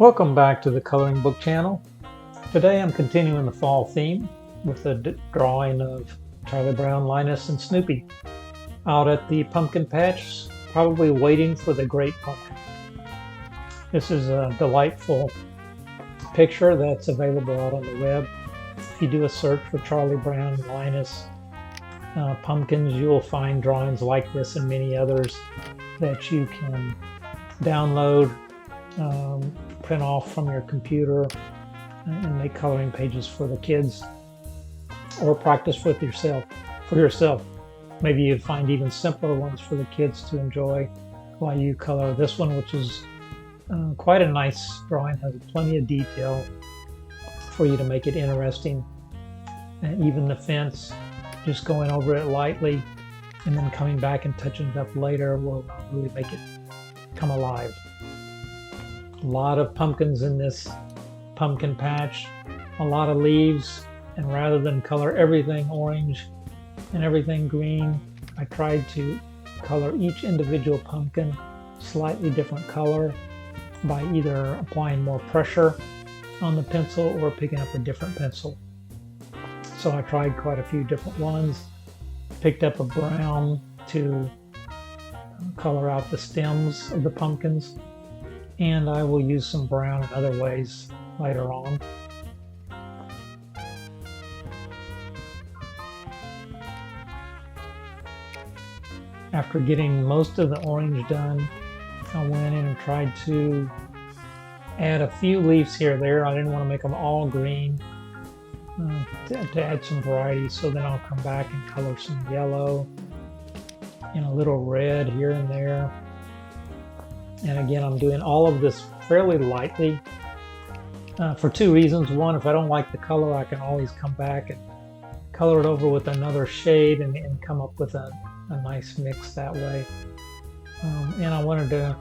Welcome back to the Coloring Book channel. Today I'm continuing the fall theme with a drawing of Charlie Brown, Linus and Snoopy out at the pumpkin patch, probably waiting for the great pumpkin. This is a delightful picture that's available out on the web. If you do a search for Charlie Brown, Linus, pumpkins, you'll find drawings like this and many others that you can download, print off from your computer, and make coloring pages for the kids, or practice with yourself. Maybe you'd find even simpler ones for the kids to enjoy while you color this one, which is quite a nice drawing, has plenty of detail for you to make it interesting. And even the fence, just going over it lightly and then coming back and touching it up later will really make it come alive. A lot of pumpkins in this pumpkin patch, a lot of leaves, and rather than color everything orange and everything green, I tried to color each individual pumpkin slightly different color by either applying more pressure on the pencil or picking up a different pencil. So I tried quite a few different ones, picked up a brown to color out the stems of the pumpkins, and I will use some brown in other ways later on. After getting most of the orange done, I went in and tried to add a few leaves here or there. I didn't want to make them all green, to add some variety. So then I'll come back and color some yellow and a little red here and there. And again, I'm doing all of this fairly lightly for two reasons. One, if I don't like the color, I can always come back and color it over with another shade and come up with a nice mix that way. And I wanted to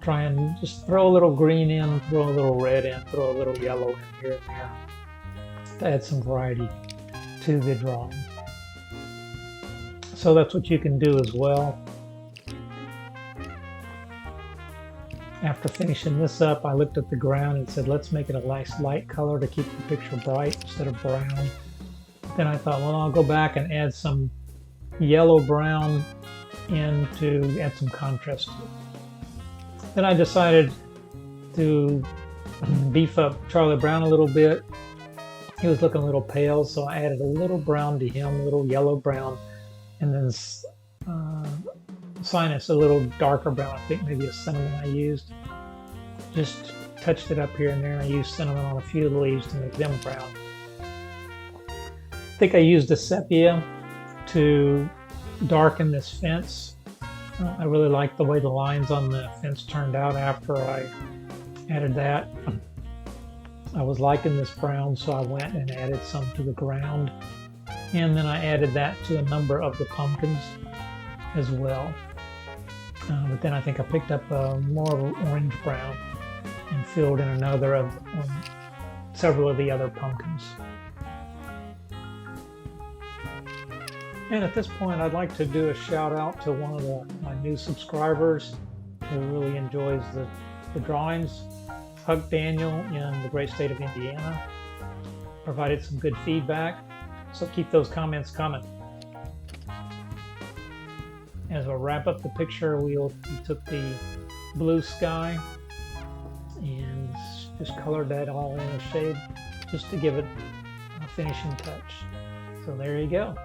try and just throw a little green in, throw a little red in, throw a little yellow in here and there to add some variety to the drawing. So that's what you can do as well. After finishing this up, I looked at the ground and said, let's make it a nice light color to keep the picture bright instead of brown. Then I thought, well, I'll go back and add some yellow-brown in to add some contrast to it. Then I decided to beef up Charlie Brown a little bit. He was looking a little pale, so I added a little brown to him, a little yellow-brown, and then Sinus a little darker brown. I think maybe a cinnamon I used. Just touched it up here and there. I used cinnamon on a few of the leaves to make them brown. I think I used a sepia to darken this fence. I really like the way the lines on the fence turned out after I added that. I was liking this brown, so I went and added some to the ground. And then I added that to a number of the pumpkins as well. But then I think I picked up more of an orange brown and filled in another of several of the other pumpkins. And at this point, I'd like to do a shout out to one of my new subscribers who really enjoys the drawings. Huck Daniel in the great state of Indiana provided some good feedback, so keep those comments coming. As we'll wrap up the picture, we took the blue sky and just colored that all in a shade just to give it a finishing touch. So there you go.